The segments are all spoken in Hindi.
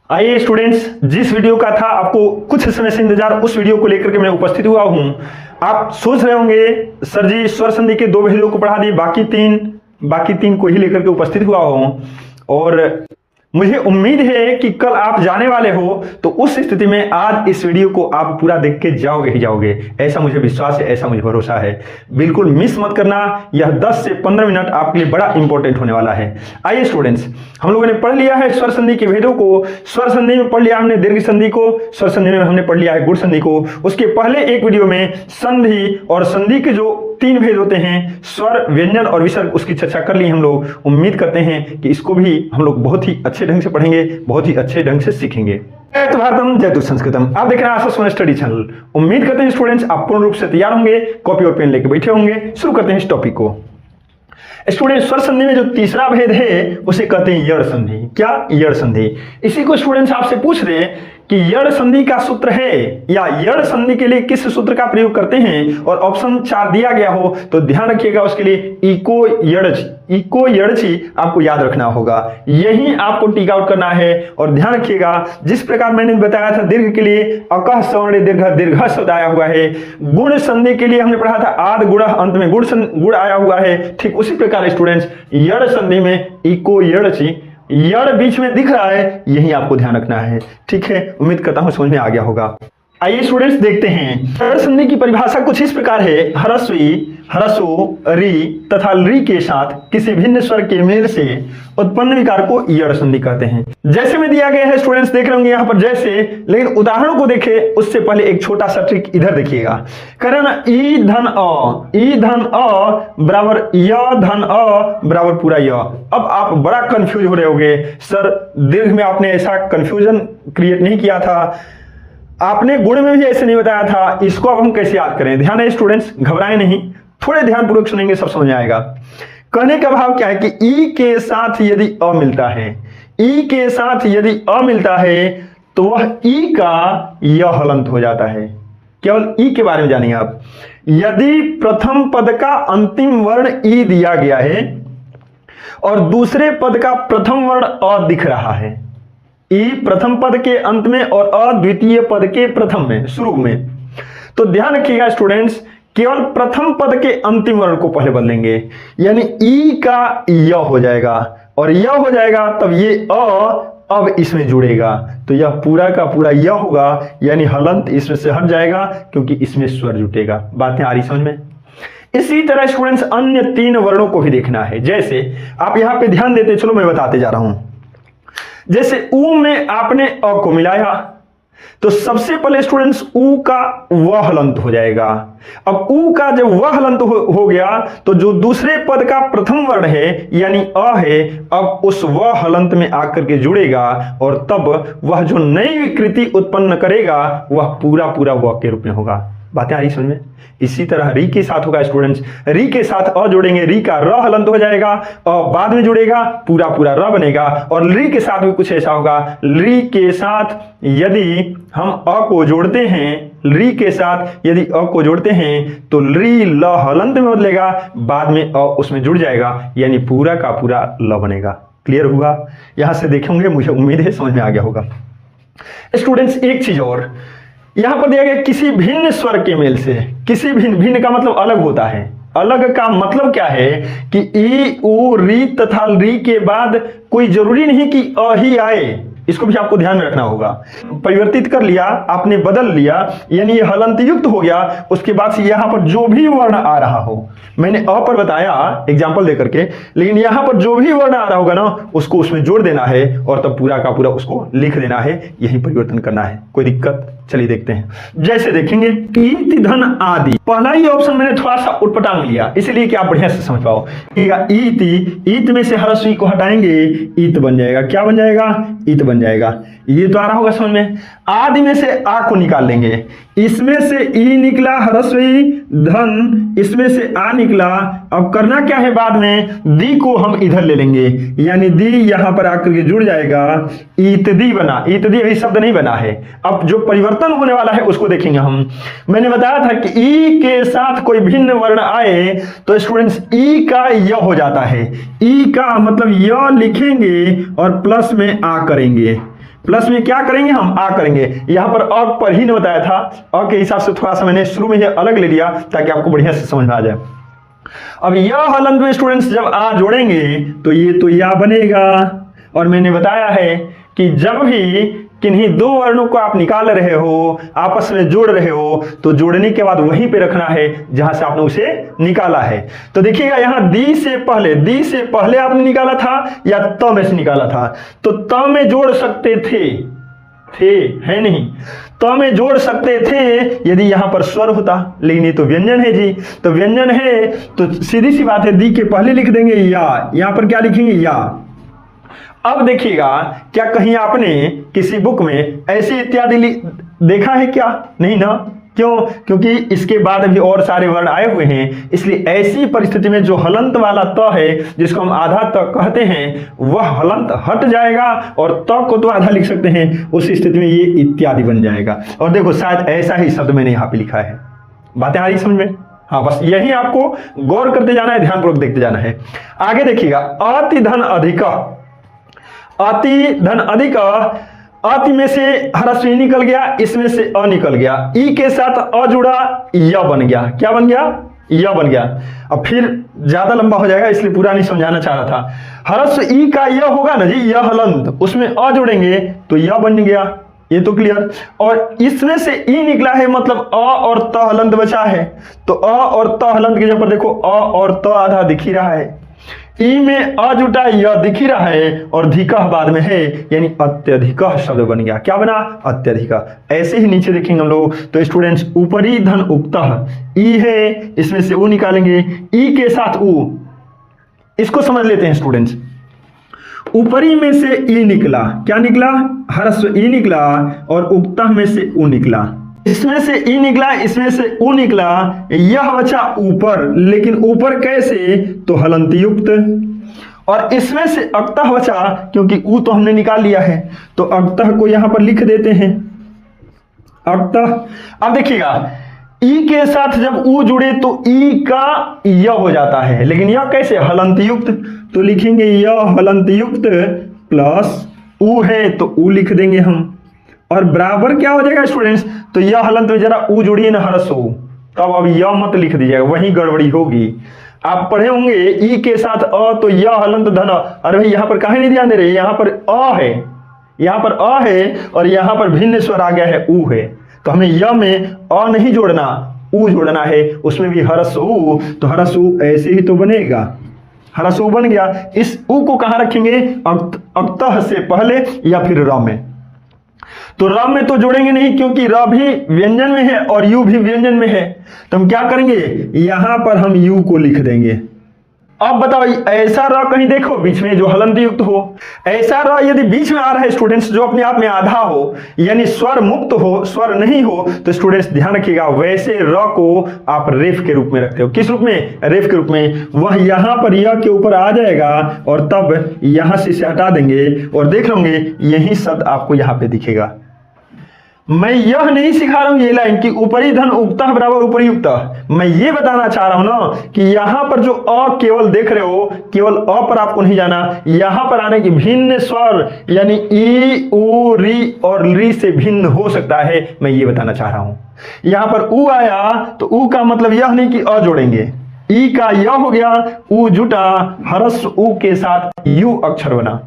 आइए स्टूडेंट्स, जिस वीडियो का था आपको कुछ समय से इंतजार, उस वीडियो को लेकर के मैं उपस्थित हुआ हूं। आप सोच रहे होंगे सर जी स्वर संधि के 2 वीडियो को पढ़ा दिए, बाकी तीन को ही लेकर के उपस्थित हुआ हूं। और मुझे उम्मीद है कि कल आप जाने वाले हो, तो उस स्थिति में आज इस वीडियो को आप पूरा देख के जाओगे ही जाओगे, ऐसा मुझे विश्वास है, ऐसा मुझे भरोसा है। बिल्कुल मिस मत करना, यह 10 से 15 मिनट आपके लिए बड़ा इंपॉर्टेंट होने वाला है। आइए स्टूडेंट्स, हम लोगों ने पढ़ लिया है स्वर संधि के भेदों को। स्वर संधि में पढ़ लिया हमने दीर्घ संधि को, स्वर संधि में हमने पढ़ लिया है गुण संधि को। उसके पहले एक वीडियो में संधि और संधि के जो 3 भेद होते हैं, स्वर, व्यंजन और विसर्ग, उसकी चर्चा कर ली हम लोग। उम्मीद करते हैं कि इसको भी हम लोग बहुत ही अच्छे ढंग से पढ़ेंगे, बहुत ही अच्छे ढंग से सीखेंगे। जय भारतम, जय संस्कृतम। आप देख रहे हैं आशा सोना स्टडी चैनल। उम्मीद करते हैं स्टूडेंट्स आप पूर्ण रूप से तैयार होंगे, कॉपी और पेन लेके बैठे होंगे। शुरू करते हैं इस टॉपिक को। स्टूडेंट, स्वर संधि में जो तीसरा भेद है उसे कहते हैं यड़ संधि। क्या? यड़ संधि। इसी को स्टूडेंट्स आपसे पूछ रहे हैं कि यड़ संधि का सूत्र है, या यड़ संधि के लिए किस सूत्र का प्रयोग करते हैं, और ऑप्शन 4 दिया गया हो तो ध्यान रखिएगा, उसके लिए इको यड़ची आपको याद रखना होगा। यही आपको टिक आउट करना है। और ध्यान रखिएगा, जिस प्रकार मैंने बताया था दीर्घ के लिए अकह सवर्ण दीर्घ शब्द आया हुआ है, गुण संधि के लिए हमने पढ़ा था आद गुण, अंत में गुण आया हुआ है। ठीक उसी प्रकार स्टूडेंट्स यड़ संधि में इको यड़ची, यड़ बीच में दिख रहा है, यही आपको ध्यान रखना है। ठीक है, उम्मीद करता हूं समझ में आ गया होगा। आइए स्टूडेंट्स देखते हैं। यड़ संधि की परिभाषा कुछ इस प्रकार है, ह्रस्वी, ह्रस्व, री तथा री के साथ किसी भिन्न स्वर के मेल से उत्पन्न विकार को यड़ संधि कहते हैं। जैसे में दिया गया है स्टूडेंट्स, देख रहे होंगे यहाँ पर जैसे, लेकिन उदाहरणों को देखें उससे पहले एक छोटा सा ट्रिक इधर देखिएगा। करें ना, ई धन अ बराबर य धन अ बराबर पूरा य। अब आप बड़ा कंफ्यूज हो रहे होंगे, सर दीर्घ में आपने ऐसा कंफ्यूजन क्रिएट नहीं किया था, आपने गुण में भी ऐसे नहीं बताया था, इसको अब हम कैसे याद करें? ध्यान है स्टूडेंट्स, घबराएं नहीं, थोड़े ध्यानपूर्वक सुनेंगे, सब समझ आएगा। कहने का भाव क्या है कि ई के साथ यदि अ मिलता है, ई के साथ यदि अ मिलता है तो वह ई का य हलंत हो जाता है। केवल ई के बारे में जानिए आप। यदि प्रथम पद का अंतिम वर्ण ई दिया गया है और दूसरे पद का प्रथम वर्ण अ दिख रहा है, ई प्रथम पद के अंत में और अ द्वितीय पद के प्रथम में, शुरू में, तो ध्यान रखिएगा स्टूडेंट्स, केवल प्रथम पद के अंतिम वर्ण को पहले बदलेंगे, यानी ई का य हो जाएगा, और य हो जाएगा तब ये अ अब इसमें जुड़ेगा, तो यह पूरा का पूरा य होगा, यानी हलंत इसमें से हट जाएगा क्योंकि इसमें स्वर जुटेगा। बातें आ रही समझ में? इसी तरह स्टूडेंट्स अन्य 3 वर्णों को भी देखना है। जैसे आप यहां पे ध्यान देते, चलो मैं बताते जा रहा हूं। जैसे ऊ में आपने अ को मिलाया, तो सबसे पहले स्टूडेंट्स ऊ का वह हलंत हो जाएगा। अब ऊ का जब वह हलंत हो गया तो जो दूसरे पद का प्रथम वर्ण है यानी अ है, अब उस वह हलंत में आकर के जुड़ेगा, और तब वह जो नई विकृति उत्पन्न करेगा वह पूरा पूरा वह के रूप में होगा। बातें आ रही समझ में? इसी तरह री के साथ होगा स्टूडेंट्स, री के साथ अ जोड़ेंगे, री का र हलंत हो जाएगा, और बाद में जुड़ेगा पूरा पूरा र बनेगा। और री के साथ भी कुछ ऐसा होगा, री के साथ यदि हम अ को जोड़ते हैं, री के साथ यदि अ को जोड़ते हैं तो री ल हलंत में बदलेगा, बाद में अ उसमें जुड़ जाएगा, यानी पूरा का पूरा ल बनेगा। क्लियर हुआ? यहां से देखेंगे, मुझे उम्मीद है समझ में आ गया होगा। स्टूडेंट्स एक चीज और, यहां पर दिया गया किसी भिन्न स्वर के मेल से, किसी भिन्न का मतलब अलग होता है। अलग का मतलब क्या है कि ई उ री तथा री के बाद कोई जरूरी नहीं कि अ ही आए, इसको भी आपको ध्यान में रखना होगा। परिवर्तित कर लिया आपने, बदल लिया, यानी ये हलंत युक्त हो गया, उसके बाद से यहां पर जो भी वर्ण आ रहा हो, मैंने अ पर बताया एग्जांपल देकर के, लेकिन यहां पर जो भी वर्ण आ रहा होगा ना उसको उसमें जोड़ देना है, और तब पूरा का पूरा उसको लिख देना है, यही परिवर्तन करना है। कोई दिक्कत? चलिए देखते हैं। जैसे देखेंगे ईत धन आदि, पहला ही ऑप्शन मैंने थोड़ा सा उटपटांग लिया इसलिए कि आप बढ़िया से समझ पाओ। ईत में से ह्रस्वी को हटाएंगे, ईत बन जाएगा। क्या बन जाएगा? ईत बन जाएगा। ये तो आ रहा होगा समझ में। आदि में से आ को निकाल लेंगे, इसमें से ई निकला ह्रस्वी धन, इसमें से आ निकला। अब करना क्या है, बाद में दी को हम इधर ले लेंगे, यानी दी यहां पर आकर के जुड़ जाएगा, ईतदी बना। ईतदी अभी शब्द नहीं बना है, अब जो परिवर्तन होने वाला है उसको देखेंगे हम। मैंने बताया था कि ई के साथ कोई भिन्न वर्ण आए तो स्टूडेंट्स ई का य हो जाता है। ई का मतलब य लिखेंगे और प्लस में आ करेंगे, प्लस में क्या करेंगे हम आ करेंगे। यहाँ पर अ पर ही ने बताया था, अ के हिसाब से थोड़ा सा मैंने शुरू में ही अलग ले लिया ताकि आपको बढ़िया से समझ में आ जाए। अब यह हलंत में स्टूडेंट्स जब आ जोड़ेंगे तो ये तो या बनेगा, और मैंने बताया है कि जब भी किन्हीं दो वर्णों को आप निकाल रहे हो, आपस में जोड़ रहे हो, तो जोड़ने के बाद वहीं पे रखना है जहां से आपने उसे निकाला है। तो देखिएगा यहां दी से पहले आपने निकाला था या त में से निकाला था, तो त में जोड़ सकते थे है नहीं, तो में जोड़ सकते थे यदि यहां पर स्वर होता, लेकिन ये तो व्यंजन है जी, तो व्यंजन है तो सीधी सी बात है दी के पहले लिख देंगे या, यहां पर क्या लिखेंगे या। अब देखिएगा क्या कहीं आपने किसी बुक में ऐसे इत्यादि देखा है क्या? नहीं ना, क्यों? क्योंकि इसके बाद अभी और सारे वर्ण आए हुए हैं, इसलिए ऐसी परिस्थिति में जो हलंत वाला त है जिसको हम आधा त कहते हैं वह हलंत हट जाएगा और त को तो आधा लिख सकते हैं, उस स्थिति में ये इत्यादि बन जाएगा। और देखो शायद ऐसा ही शब्द मैंने यहाँ पे लिखा है, बातें आ रही समझ में? हाँ, बस यही आपको गौर करते जाना है, ध्यानपूर्वक देखते जाना है। आगे देखिएगा अति धन अधिक, अति धन अधिक, अति में से ह्रस्व ई निकल गया, इसमें से अ निकल गया, ई के साथ अ जुड़ा य बन गया। क्या बन गया? य बन गया। अब फिर ज्यादा लंबा हो जाएगा इसलिए पूरा नहीं समझाना चाह रहा था। ह्रस्व ई का य होगा ना जी, य हलंत, उसमें अ जोड़ेंगे तो य बन गया, ये तो क्लियर। और इसमें से ई निकला है मतलब अ और त हलंत बचा है, तो अ और त हलंत के जगह पर देखो अ और त आधा दिख ही रहा है, ई में अ जुटा य दिख ही रहा है और धिकह बाद में है, यानी अत्यधिक शब्द बन गया। क्या बना? अत्यधिक। ऐसे ही नीचे देखेंगे हम लोग तो स्टूडेंट्स ऊपरी धन उक्तः ई है, इसमें से ऊ निकालेंगे, ई के साथ ऊ, इसको समझ लेते हैं स्टूडेंट्स। ऊपरी में से ई निकला, क्या निकला? ह्रस्व ई निकला, और उक्तः में से ऊ निकला, इसमें से ई निकला, इसमें से ऊ निकला, यह बचा ऊपर, लेकिन ऊपर कैसे? तो हलंत युक्त। और इसमें से अक्तः बचा, क्योंकि ऊ तो हमने निकाल लिया है, तो अक्तः को यहां पर लिख देते हैं, अक्तः। अब देखिएगा ई के साथ जब ऊ जुड़े तो ई का य हो जाता है, लेकिन यह कैसे? हलंत युक्त, तो लिखेंगे यह हलंत युक्त प्लस ऊ है तो ऊ लिख देंगे हम, और बराबर क्या हो जाएगा स्टूडेंट्स? तो यह हलंत में जरा ऊ जुड़िए ना ह्रस्व, तब अब यह मत लिख दीजिएगा, वही गड़बड़ी होगी। आप पढ़े होंगे ई के साथ अ तो यह हलंत धन, अरे भाई यहाँ पर काहे नहीं ध्यान दे रहे? यहाँ पर अ है, यहाँ पर अ है और यहाँ पर भिन्न स्वर आ गया है ऊ है, तो हमें य में अ नहीं जोड़ना, ऊ जोड़ना है, उसमें भी ह्रस्व ऊ, तो ह्रस्व ऊ ऐसे ही तो बनेगा, ह्रस्व ऊ बन गया। इस ऊ को कहाँ रखेंगे? अक्तः से पहले या फिर र में। तो र में तो जोड़ेंगे नहीं क्योंकि र भी व्यंजन में है और यू भी व्यंजन में है, तो हम क्या करेंगे? यहां पर हम यू को लिख देंगे। अब बताओ ऐसा र कहीं देखो बीच में जो हलंत युक्त हो, ऐसा र यदि बीच में आ रहा है स्टूडेंट्स जो अपने आप में आधा हो, यानी स्वर मुक्त हो, स्वर नहीं हो, तो स्टूडेंट्स ध्यान रखिएगा वैसे र को आप रेफ के रूप में रखते हो। किस रूप में? रेफ के रूप में। वह यहां पर य के ऊपर आ जाएगा और तब यहां से इसे हटा देंगे और देख लोगे यही शब्द आपको यहां पे दिखेगा। मैं यह नहीं सिखा रहा हूं ये लाइन कि ऊपरी धन उक्तः बराबर उपरयुक्त, मैं ये बताना चाह रहा हूं ना कि यहां पर जो अ केवल देख रहे हो, केवल अ पर आपको नहीं जाना, यहां पर आने की भिन्न स्वर यानी ई ऊ री और री से भिन्न हो सकता है, मैं ये बताना चाह रहा हूं। यहां पर ऊ आया तो ऊ का मतलब यह नहीं कि अ जोड़ेंगे, ई का य हो गया, ऊ जुटा, ह्रस्व ऊ के साथ यू अक्षर बना,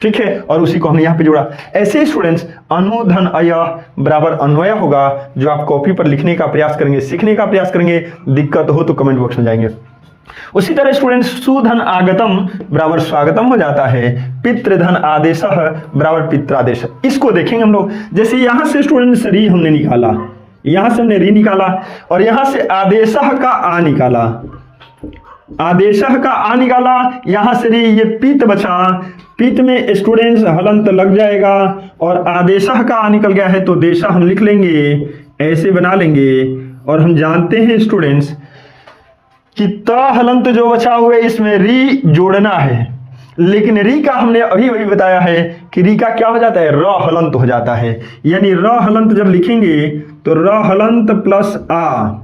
ठीक है, और उसी को हमने यहाँ पे जोड़ा। ऐसे ही स्टूडेंट्स अनुधन अय बराबर अन्वय होगा, जो आप कॉपी पर लिखने का प्रयास करेंगे, सीखने का प्रयास करेंगे, दिक्कत हो तो कमेंट बॉक्स में जाएंगे। उसी तरह स्टूडेंट्स सुधन आगतम बराबर स्वागतम हो जाता है, पितृधन आदेश बराबर पित्रादेश। इसको देखेंगे हम लोग, जैसे यहां से स्टूडेंट्स री हमने निकाला, यहां से हमने री निकाला और यहां से आदेश का आ निकाला, आदेश का आ निकाला, यहां से ये पित बचा, पित में स्टूडेंट्स हलंत लग जाएगा और आदेश का आ निकल गया है तो देशा हम लिख लेंगे, ऐसे बना लेंगे। और हम जानते हैं स्टूडेंट्स कि त हलंत जो बचा हुआ है इसमें री जोड़ना है, लेकिन री का हमने अभी वही बताया है कि री का क्या हो जाता है? र हलंत हो जाता है, यानी र हलंत जब लिखेंगे तो र हलंत प्लस आ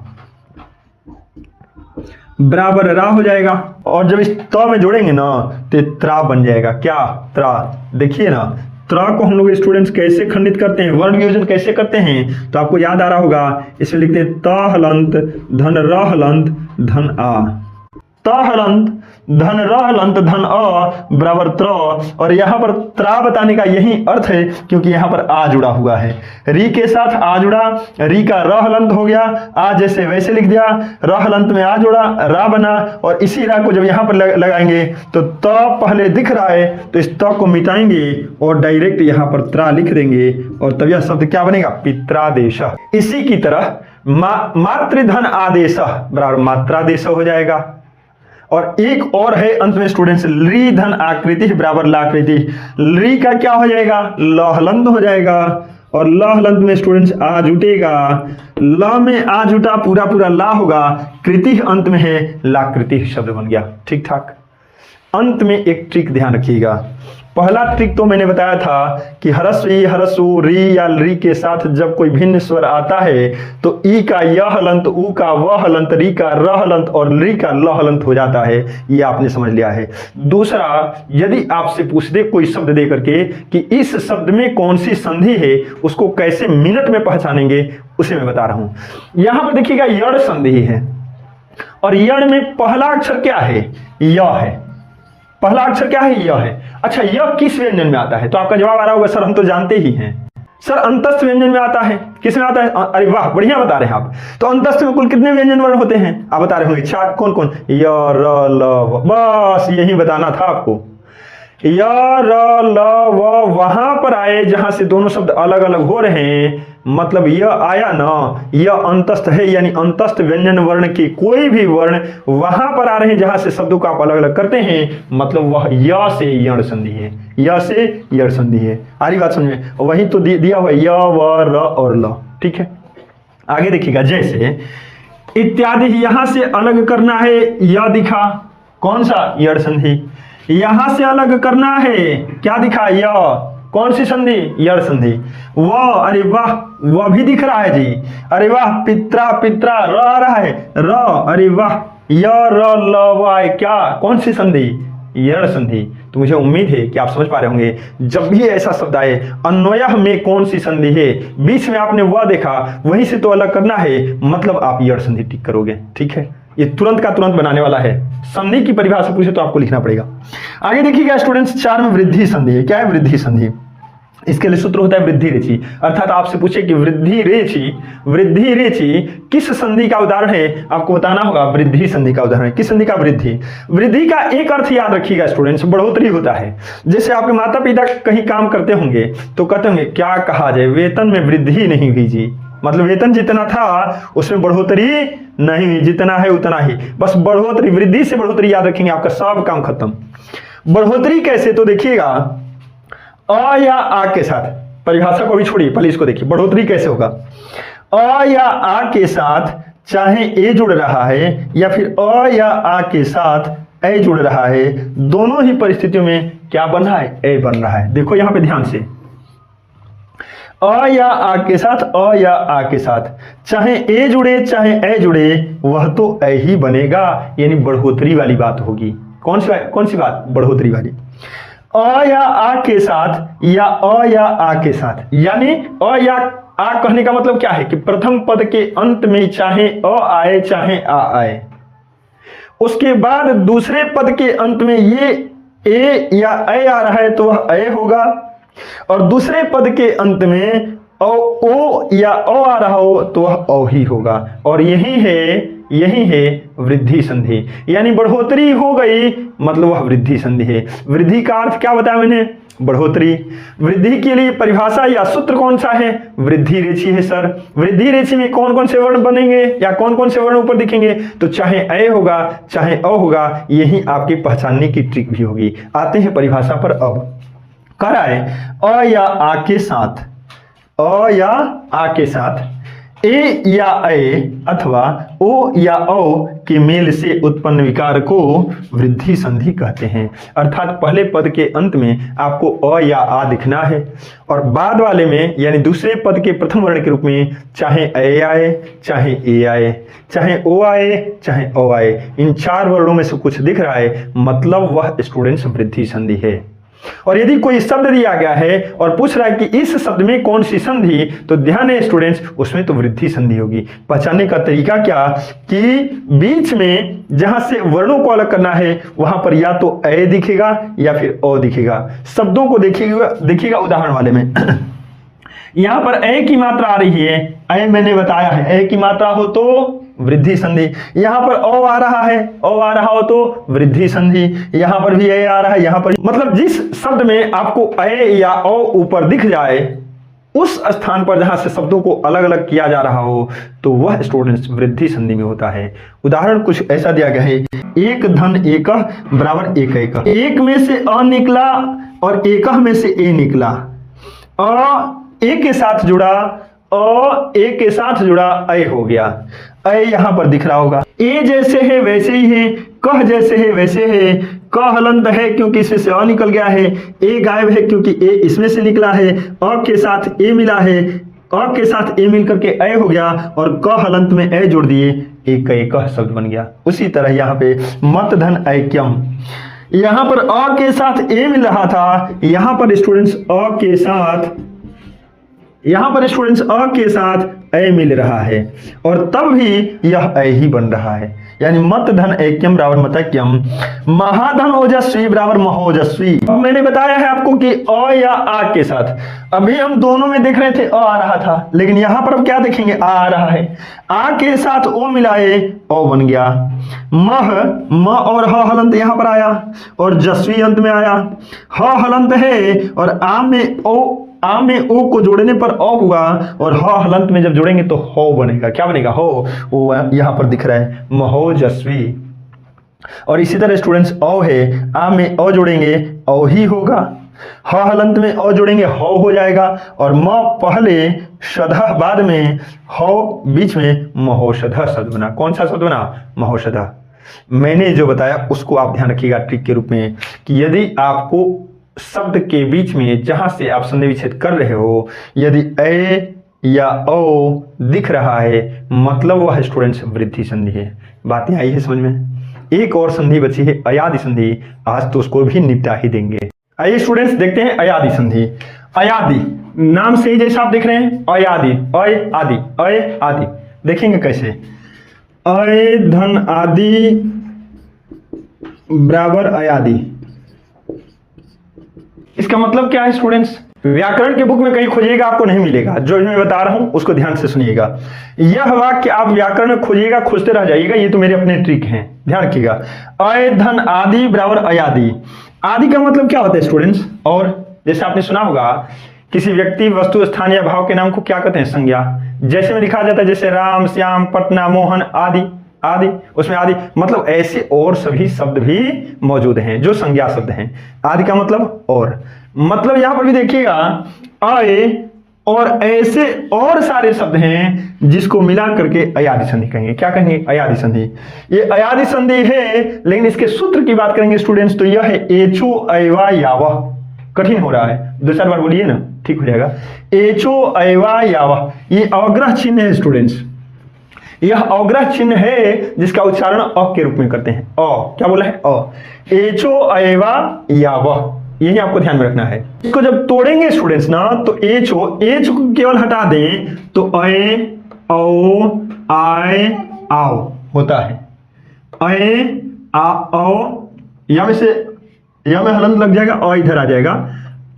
बराबर रा हो जाएगा, और जब इस त में जोड़ेंगे ना तो त्रा बन जाएगा। क्या? त्रा। देखिए ना त्रा को हम लोग स्टूडेंट्स कैसे खंडित करते हैं, वर्ण वियोजन कैसे करते हैं, तो आपको याद आ रहा होगा, इसमें लिखते हैं त हलंत धन र हलंत धन आ, त हलंत धन र हलंत धन अ बराबर त्र, और यहाँ पर त्रा बताने का यही अर्थ है क्योंकि यहाँ पर आ जुड़ा हुआ है, री के साथ आ जुड़ा, री का र हलंत हो गया, आ जैसे वैसे लिख दिया, र हलंत में आ जुड़ा, रा बना, और इसी रा को जब यहाँ पर लगाएंगे तो त पहले दिख रहा है तो इस त को मिटाएंगे और डायरेक्ट यहाँ पर त्रा लिख देंगे और तब यह शब्द क्या बनेगा, पित्रादेश। इसी की तरह मातृधन आदेश बराबर मात्रादेश हो जाएगा। और एक और है अंत में स्टूडेंट्स, ली धन आकृति बराबर लाकृति, ली का क्या हो जाएगा, ल हलंत हो जाएगा, और ल हलंत में स्टूडेंट्स आ जुटेगा, ल में आ जुटा पूरा पूरा ला होगा, कृति अंत में है, लाकृति शब्द बन गया। ठीक ठाक। अंत में एक ट्रिक ध्यान रखिएगा। पहला ट्रिक तो मैंने बताया था कि हरस्व ई हरस्व री या री के साथ जब कोई भिन्न स्वर आता है तो ई का य हलंत, ऊ का व हलंत, री का र हलंत और री का ल हलंत हो जाता है, ये आपने समझ लिया है। दूसरा, यदि आपसे पूछ दे कोई शब्द दे करके कि इस शब्द में कौन सी संधि है, उसको कैसे मिनट में पहचानेंगे, उसे मैं बता रहा हूं। यहां पर देखिएगा यड़ संधि है और यड़ में पहला अक्षर क्या है, य है। पहला अक्षर क्या है, य है। अच्छा, यह किस व्यंजन में आता है, तो आपका जवाब आ रहा होगा सर हम तो जानते ही हैं, सर अंतस्थ व्यंजन में आता है। किस में आता है, अरे वाह बढ़िया बता रहे हैं आप। तो अंतस्थ में कुल कितने व्यंजन वर्ण होते हैं, आप बता रहे होंगे, 4। कौन कौन, य र ल, बस यही बताना था आपको। य र ल व वहां पर आए जहां से दोनों शब्द अलग अलग हो रहे हैं, मतलब यह आया ना, यह अंतस्थ है, यानी अंतस्थ व्यंजन वर्ण के कोई भी वर्ण वहां पर आ रहे हैं जहां से शब्दों को आप अलग अलग करते हैं, मतलब वह य से यण संधि है, य से यण संधि है। आ रही बात समझ में, वही तो दिया हुआ य व र और ल। ठीक है, आगे देखिएगा, जैसे इत्यादि यहां से अलग करना है, य दिखा, कौन सा, यण संधि। यहां से अलग करना है, क्या दिखा, य, कौन सी संधि, यड़ संधि। व, अरे वाह, वह भी दिख रहा है जी, अरे वाह, पित्रा पित्रा, र आ रहा है, र, अरे वाह, य र ल वाय, क्या, कौन सी संधि, यड़ संधि। तो मुझे उम्मीद है कि आप समझ पा रहे होंगे, जब भी ऐसा शब्द आए अन्वयः में कौन सी संधि है, बीच में आपने वह देखा, वहीं से तो अलग करना है, मतलब आप यड़ संधि टिक करोगे। ठीक है, ये तुरंत का तुरंत बनाने वाला है। संधि की परिभाषा पूछे तो आपको लिखना पड़ेगा। आगे देखिएगा स्टूडेंट्स, 4 में वृद्धि संधि है। क्या है वृद्धि संधि, इसके लिए सूत्र होता है वृद्धि रेचि, अर्थात आपसे पूछे कि वृद्धि रेचि किस संधि का उदाहरण है, आपको बताना होगा वृद्धि संधि का उदाहरण है। किस संधि का, वृद्धि। वृद्धि का एक अर्थ याद रखिएगा स्टूडेंट्स, बढ़ोतरी होता है। जैसे आपके माता पिता कहीं काम करते होंगे तो कहते होंगे क्या कहा जाए, वेतन में वृद्धि नहीं हुई जी, मतलब वेतन जितना था उसमें बढ़ोतरी नहीं हुई, जितना है उतना ही, बस बढ़ोतरी, वृद्धि से बढ़ोतरी याद रखेंगे, आपका सब काम खत्म। बढ़ोतरी कैसे, तो देखिएगा अ या आ के साथ, परिभाषा को भी छोड़िए, पहले इसको देखिए, बढ़ोतरी कैसे होगा। अ या आ के साथ चाहे ए जुड़ रहा है या फिर अ या आ के साथ ए जुड़ रहा है, दोनों ही परिस्थितियों में क्या बन रहा है, ए बन रहा है। देखो यहां पे ध्यान से, अ या आ के साथ, अ या आ के साथ, चाहे ए जुड़े चाहे ए जुड़े, वह तो ए ही बनेगा, यानी बढ़ोतरी वाली बात होगी। कौन सी बात, बढ़ोतरी वाली। अ या आ के साथ या अ या आ के साथ, यानी अ या आ कहने का मतलब क्या है कि प्रथम पद के अंत में चाहे अ आए चाहे आ आए, उसके बाद दूसरे पद के अंत में ये ए या ए आ रहा है तो वह ए होगा, और दूसरे पद के अंत में ओ या ओ आ रहा हो तो वह ओ ही होगा, और यही है वृद्धि संधि, यानी बढ़ोतरी हो गई, मतलब वह वृद्धि संधि है। वृद्धि का अर्थ क्या बताया मैंने, बढ़ोतरी। वृद्धि के लिए परिभाषा या सूत्र कौन सा है, वृद्धि रेचि है सर। वृद्धि रेचि में कौन कौन से वर्ण बनेंगे या कौन कौन से वर्ण ऊपर दिखेंगे, तो चाहे ए होगा चाहे अ होगा, यही आपकी पहचानने की ट्रिक भी होगी। आते हैं परिभाषा पर। अब कर आए अ या आ के साथ, अ या आ के साथ ए या ए अथवा ओ या ओ के मेल से उत्पन्न विकार को वृद्धि संधि कहते हैं। अर्थात पहले पद के अंत में आपको अ या आ दिखना है, और बाद वाले में यानी दूसरे पद के प्रथम वर्ण के रूप में चाहे ए आए चाहे ए आए, चाहे ओ आए चाहे ओ आए, इन 4 वर्णों में से कुछ दिख रहा है, मतलब वह स्टूडेंट्स वृद्धि संधि है। और यदि कोई शब्द दिया गया है और पूछ रहा है कि इस शब्द में कौन सी संधि, तो ध्यान है स्टूडेंट्स, उसमें तो वृद्धि संधि होगी। पहचानने का तरीका क्या कि बीच में जहां से वर्णों को अलग करना है वहां पर या तो ए दिखेगा या फिर ओ दिखेगा। शब्दों को देखिएगा उदाहरण वाले में यहां पर ए की मात्रा आ रही है, ए मैंने बताया है ए की मात्रा हो तो वृद्धि संधि। यहां पर ओ आ रहा है, ओ आ रहा हो तो वृद्धि संधि। यहां पर भी ए आ रहा है, यहां पर मतलब जिस शब्द में आपको ए या ओ ऊपर दिख जाए उस स्थान पर जहां से शब्दों को अलग अलग किया जा रहा हो तो वह स्टूडेंट्स वृद्धि संधि में होता है। उदाहरण कुछ ऐसा दिया गया है, एक धन एक बराबर एक एक, एक में से अ निकला और एक में से ए निकला, अ ए के साथ जुड़ा, अ ए के साथ जुड़ा, ए हो गया। ए यहां पर दिख रहा होगा। ए जैसे है वैसे ही है, कह जैसे है वैसे है, क हलंत है क्योंकि इसमें से अ निकल गया है, ए गायब है क्योंकि ए इसमें से निकला है, अ के साथ ए मिला है, अ के साथ ए मिल करके ए हो गया और क हलंत में ए जोड़ दिए, एक एक शब्द बन गया। उसी तरह यहाँ पे मत धन ऐक्यम, यहाँ पर अ के साथ ए मिल रहा था, यहाँ पर स्टूडेंट्स अ के साथ ए मिल रहा है और तब भी यह ए ही बन रहा है। यानी मत धन ऐक्यम बराबर मतैक्यम, महाधन ओजस्वी बराबर महोजस्वी। अब मैंने बताया है आपको कि अ या आ के साथ, अभी हम दोनों में देख रहे थे अ आ रहा था, लेकिन यहां पर अब क्या देखेंगे, आ रहा है। आ के साथ ओ मिलाए, ओ बन गया। म और ह हलंत यहां पर आया और जस्वी अंत में आया। ह हलंत है और आ में ओ को जोड़ने पर ओ हुआ और ह हलंत में जब जोड़ेंगे तो हो बनेगा। क्या बनेगा, हो। वो यहां पर दिख रहा है महोजस्वी। और इसी तरह स्टूडेंट्स ओ है, आ में ओ जोड़ेंगे ओ ही होगा, ह हलंत में ओ जोड़ेंगे हो हो जाएगा और म पहले शधा बाद में हो बीच में महोषधा शब्द बना। कौन सा शब्द बना, महोषधा। मैंने जो बताया उसको आप ध्यान रखिएगा ट्रिक के रूप में कि यदि आपको शब्द के बीच में जहां से आप संधि विच्छेद कर रहे हो यदि ए या ओ दिख रहा है मतलब वह स्टूडेंट्स वृद्धि संधि है। बातें आई है समझ में। एक और संधि बची है अयादि संधि, आज तो उसको भी निपटा ही देंगे। आइए स्टूडेंट्स देखते हैं अयादि संधि। अयादि नाम से ही जैसा आप देख रहे हैं अयादि, अय आदि, अय आदि। देखेंगे कैसे, अय धन आदि बराबर अयादि। इसका मतलब क्या है स्टूडेंट्स, व्याकरण के बुक में कहीं खोजिएगा आपको नहीं मिलेगा, जो मैं बता रहा हूं उसको ध्यान से सुनिएगा। यह वाक्य आप व्याकरण में खोजिएगा, खोजते रह जाइएगा, ये तो मेरे अपने ट्रिक हैं, ध्यान रखिएगा। अय धन आदि बराबर अयादि। आदि का मतलब क्या होता है स्टूडेंट्स, और जैसे आपने सुना होगा किसी व्यक्ति वस्तु स्थान या भाव के नाम को क्या कहते हैं, संज्ञा। जैसे में लिखा जाता है जैसे राम श्याम पटना मोहन आदि आदि, उसमें आदि मतलब ऐसे और सभी शब्द भी मौजूद हैं जो संज्ञा शब्द हैं। आदि का मतलब और, मतलब यहां पर भी देखिएगा अय और ऐसे और सारे शब्द हैं जिसको मिला करके अयादि संधि कहेंगे। क्या कहेंगे, अयादि संधि। ये अयादि संधि है, लेकिन इसके सूत्र की बात करेंगे स्टूडेंट्स तो यह है एचो अयवा यावह। कठिन हो रहा है, दो चार बार बोलिए ना, ठीक हो जाएगा। एचो अयवा यावह, ये अवग्रह चिन्ह है स्टूडेंट्स। यह अवग्रह चिन्ह है जिसका उच्चारण अ के रूप में करते हैं। अ क्या बोला है, अ। एचो अयवा यावह, यही आपको ध्यान में रखना है। इसको जब तोड़ेंगे स्टूडेंट्स ना तो एच को केवल हटा दें तो अय औ आय आओ होता है। अय आ औ, या में से या में हलंत लग जाएगा, अ इधर आ जाएगा,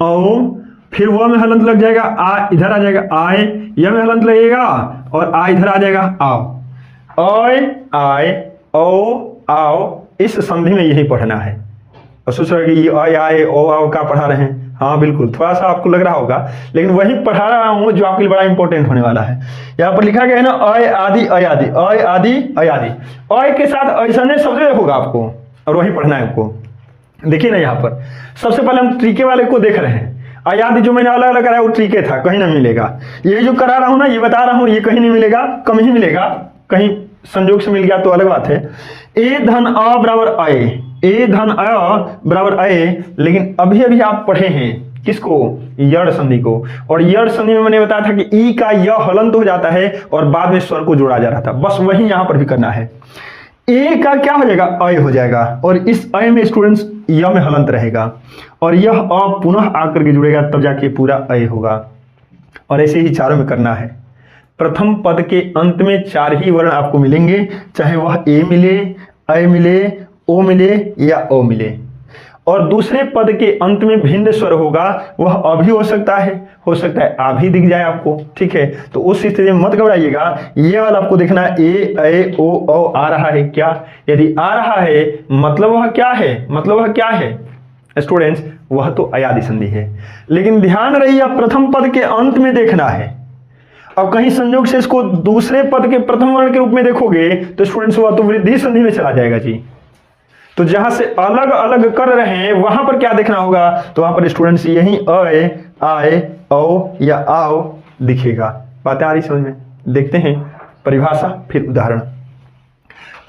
औ फिर वह में हलंत लग जाएगा, आ इधर आ जाएगा, आय, या में हलंत लगेगा और आ इधर आ जाएगा, आओ। अय आय ओ आओ, इस संधि में यही पढ़ना है। और सोच रहे कि अय आय ओ आओ का पढ़ा रहे हैं, हाँ बिल्कुल, थोड़ा सा आपको लग रहा होगा लेकिन वही पढ़ा रहा हूं जो आपके लिए बड़ा इंपॉर्टेंट होने वाला है। यहाँ पर लिखा गया है ना अय आदि अयादि, अय आदि अयादि। अय के साथ ऐसा शब्द होगा आपको और वही पढ़ना है आपको। देखिए ना यहाँ पर सबसे पहले हम ट्रीके वाले को देख रहे हैं। अयादि जो मैंने अलग अलग कराया वो ट्रीके था, कहीं ना मिलेगा। ये जो करा रहा हूं ना, ये बता रहा हूं, ये कहीं नहीं मिलेगा, कम ही मिलेगा, कहीं संयोग से मिल गया तो अलग बात है। ए धन अ बराबर अय, ए धन अ बराबर अय, लेकिन अभी अभी आप पढ़े हैं किसको, यड़ संधि को। और यड़ संधि में मैंने बताया था कि ई का य हलंत हो जाता है और बाद में स्वर को जोड़ा जा रहा था, बस वही यहां पर भी करना है। ए का क्या हो जाएगा, अय हो जाएगा, और इस अय में स्टूडेंट्स य में हलंत रहेगा, और यह अ पुनः आकर के जुड़ेगा, तब जाके पूरा अय होगा। और ऐसे ही चारों में करना है। प्रथम पद के अंत में 4 ही वर्ण आपको मिलेंगे, चाहे वह ए मिले, अय मिले, ओ मिले या ओ मिले। और दूसरे पद के अंत में भिन्न स्वर होगा, वह अ भी हो सकता है आ भी दिख जाए आपको, ठीक है। तो उस स्थिति में मत घबराइएगा, ये वाला आपको देखना है, ए, ऐ, ओ, औ आ रहा है क्या? यदि आ रहा है मतलब वह क्या है स्टूडेंट्स, वह तो अयादि संधि है। लेकिन ध्यान रहिए, प्रथम पद के अंत में देखना है। अब कहीं संयोग से इसको दूसरे पद के प्रथम वर्ण के रूप में देखोगे तो स्टूडेंट्स वह तो वृद्धि संधि में चला जाएगा जी। तो जहां से अलग अलग कर रहे हैं वहां पर क्या देखना होगा, तो वहां पर स्टूडेंट्स यही अय, आय, औ या आओ दिखेगा। बातें आ रही समझ में? देखते हैं परिभाषा, फिर उदाहरण।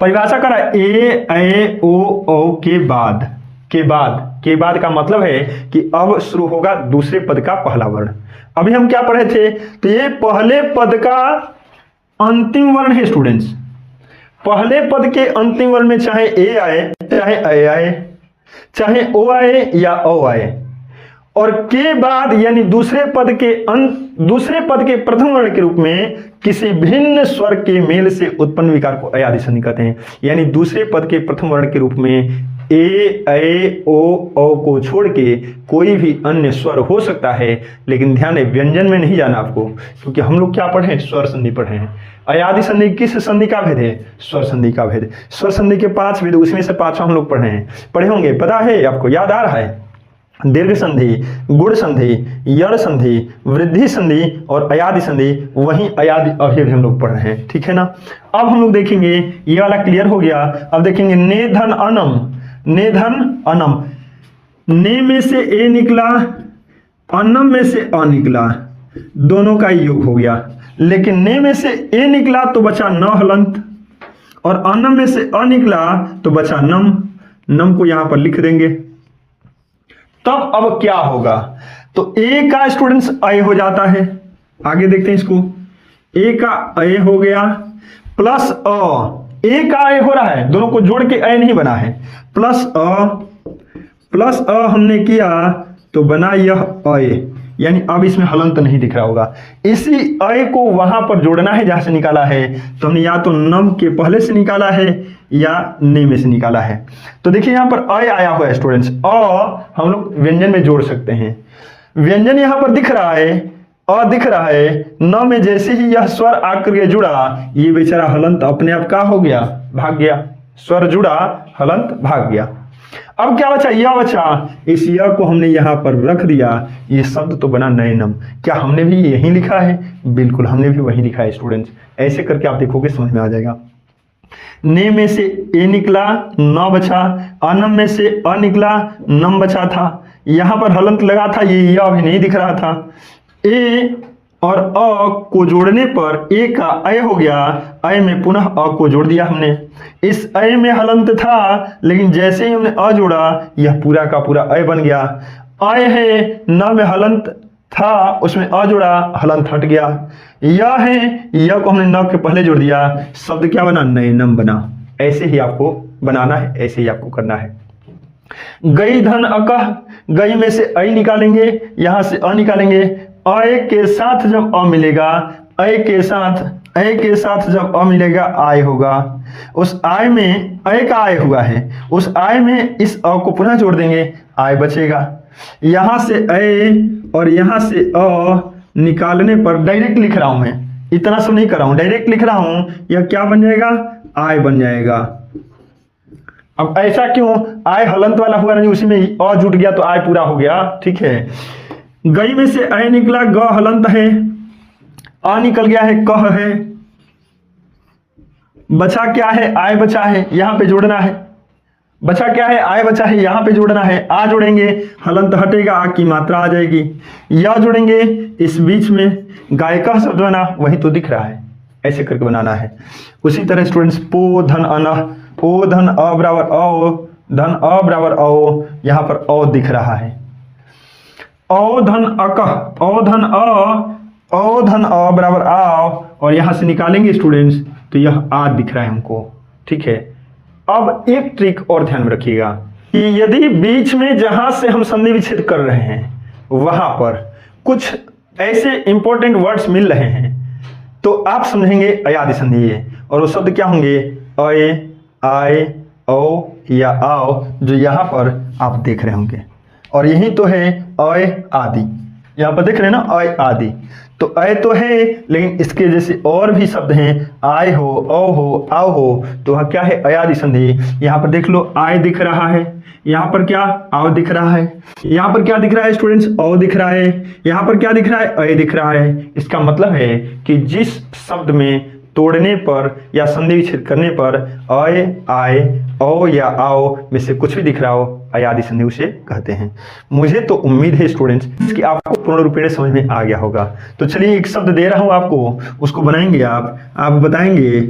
परिभाषा करा, ए, ऐ, ओ, औ के बाद का मतलब है कि अब शुरू होगा दूसरे पद का पहला वर्ण। अभी हम क्या पढ़े थे, तो ये पहले पद का अंतिम वर्ण है स्टूडेंट्स। पहले पद के अंतिम वर्ण में चाहे ए आए, चाहे ऐ आए, चाहे ओ आए या ओ आए, और के बाद यानी दूसरे पद के प्रथम वर्ण के रूप में किसी भिन्न स्वर के मेल से उत्पन्न विकार को अयादि संधि कहते हैं। यानी दूसरे पद के प्रथम वर्ण के रूप में ए, ऐ, ओ, औ को छोड़ के कोई भी अन्य स्वर हो सकता है, लेकिन ध्यान है व्यंजन में नहीं जाना आपको, क्योंकि हम लोग क्या पढ़े हैं, स्वर संधि पढ़े हैं। अयादि संधि किस संधि का भेद है? स्वर संधि का भेद। स्वर संधि के 5 भेद, उसमें से 5वां हम लोग पढ़े होंगे, पता है आपको, याद आ रहा है? दीर्घ संधि, गुण संधि, यण संधि, वृद्धि संधि और अयादि संधि, वहीं अयादि अवयव हम लोग पढ़ रहे हैं, ठीक है ना। अब हम लोग देखेंगे, ये वाला क्लियर हो गया। अब देखेंगे ने धन अनम, ने में से ए निकला, अनम में से अ निकला, दोनों का योग हो गया। लेकिन ने में से ए निकला तो बचा न हलंत, और अनम में से अ निकला तो बचा नम को यहां पर लिख देंगे। तब अब क्या होगा, तो ए का स्टूडेंट्स अय हो जाता है। आगे देखते हैं इसको, ए का अय हो गया प्लस अ, ए का अय हो रहा है, दोनों को जोड़ के अय नहीं बना है, प्लस अ हमने किया तो बना यह अय, यानी अब इसमें हलंत नहीं दिख रहा होगा। इसी अय को वहां पर जोड़ना है जहां से निकाला है, तो हमने या तो नम के पहले से निकाला है या ने में से निकाला है। तो देखिए यहां पर अय आया हुआ है स्टूडेंट्स, हम लोग व्यंजन में जोड़ सकते हैं। व्यंजन यहां पर दिख रहा है, अ दिख रहा है, न में जैसे ही यह स्वर आकर के जुड़ा, ये बेचारा हलंत अपने आप का हो गया, भाग गया। स्वर जुड़ा, हलंत भाग गया। अब क्या बचा, यह बचा, इस यह को हमने यहां पर रख दिया, ये शब्द तो बना नयनम। क्या हमने भी यही लिखा है? बिल्कुल हमने भी वही लिखा है स्टूडेंट्स। ऐसे करके आप देखोगे समझ में आ जाएगा। ने में से ए निकला, न बचा, अनम में से अ निकला, नम बचा था। यहां पर हलंत लगा था, ये यह अभी नहीं दिख रहा था। ए और अ को जोड़ने पर ए का अय हो गया, अय में पुनः अ को जोड़ दिया हमने। इस अय में हलंत था, लेकिन जैसे ही हमने अ जोड़ा, यह पूरा का पूरा अय बन गया। अय है, न में हलंत था, उसमें अ जोड़ा, हलंत हट गया। यह है, यह को हमने न के पहले जोड़ दिया, शब्द क्या बना, नयनम बना। ऐसे ही आपको बनाना है, ऐसे ही आपको करना है। गई धन अकह, गई में से अय निकालेंगे, यहां से अ निकालेंगे। अय के साथ जब अ मिलेगा, अय के साथ जब अ मिलेगा, आय होगा। उस आय में अय का आय हुआ है, उस आय में इस अ को पुनः जोड़ देंगे, आय बचेगा। यहां से अय और यहां से अ निकालने पर डायरेक्ट लिख रहा हूं मैं, इतना सब नहीं कर रहा हूं, डायरेक्ट लिख रहा हूं, यह क्या बन जाएगा, आय बन जाएगा। अब ऐसा क्यों, आय हलंत वाला हुआ नहीं, उसी में अ जुट गया तो आय पूरा हो गया, ठीक है। गई में से अय निकला, ग हलंत है, अ निकल गया है, कह है। बचा क्या है, आय बचा है, यहां पे जोड़ना है। बचा क्या है, आय बचा है, यहां पे जोड़ना है। आ जोड़ेंगे, हलंत हटेगा, आ की मात्रा आ जाएगी। या जोड़ेंगे, इस बीच में गाय का शब्द बना, वही तो दिख रहा है, ऐसे करके बनाना है। उसी तरह स्टूडेंट्स, पो धन अनह, ओ धन अ बराबर औ, धन अ बराबर औ, यहां पर औ दिख रहा है। औ धन अकह, औ धन अ बराबर आओ, और यहां से निकालेंगे स्टूडेंट्स, तो यह आ दिख रहा है हमको, ठीक है। अब एक ट्रिक और ध्यान में रखिएगा कि यदि बीच में जहां से हम संधि विच्छेद कर रहे हैं वहां पर कुछ ऐसे इंपॉर्टेंट वर्ड्स मिल रहे हैं तो आप समझेंगे अयादि संधि है, और वो शब्द क्या होंगे? अय, आय, औ या आओ, जो यहाँ पर आप देख रहे होंगे। और यही तो है अय आदि, यहाँ पर देख रहे हैं ना, अय आदि। तो अय तो है, लेकिन इसके जैसे और भी शब्द हैं, आय हो, औ हो, आओ हो, तो वह क्या है? अयादि संधि। यहाँ पर देख लो, आय दिख रहा है, यहाँ पर क्या? आओ दिख रहा है, यहाँ पर क्या दिख रहा है स्टूडेंट्स? औ दिख रहा है, यहाँ पर क्या दिख रहा है? अय दिख रहा है। इसका मतलब है कि जिस शब्द में तोड़ने पर या संधि विच्छेद करने पर अय, आय, औ या आओ में से कुछ भी दिख रहा हो, अयादि संधि उसे कहते हैं। मुझे तो उम्मीद है स्टूडेंट्स कि आपको पूर्ण रूपेण समझ में आ गया होगा। तो चलिए एक शब्द दे रहा हूं आपको, उसको बनाएंगे आप बताएंगे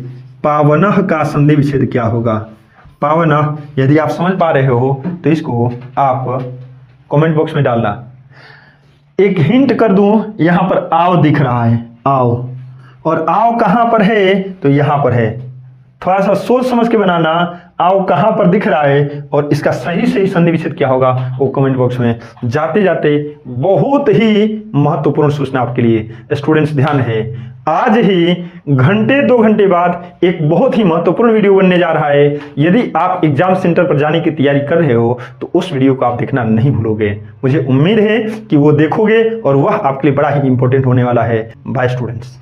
पावनः का संधि विच्छेद क्या होगा। पावनः, यदि आप समझ पा रहे हो तो इसको आप कमेंट बॉक्स में डालना। एक हिंट कर दूं, यहां पर आओ दिख रहा है, आओ, और आओ कहां पर है? तो यहां पर है। थोड़ा सा सोच समझ के बनाना, आओ कहां पर दिख रहा है और इसका सही सही संधि विच्छेद क्या होगा वो कमेंट बॉक्स में। जाते जाते बहुत ही महत्वपूर्ण सूचना आपके लिए स्टूडेंट्स, ध्यान है, आज ही घंटे 2 घंटे बाद एक बहुत ही महत्वपूर्ण वीडियो बनने जा रहा है। यदि आप एग्जाम सेंटर पर जाने की तैयारी कर रहे हो तो उस वीडियो को आप देखना नहीं भूलोगे। मुझे उम्मीद है कि वो देखोगे और वह आपके लिए बड़ा ही इंपॉर्टेंट होने वाला है। Bye students.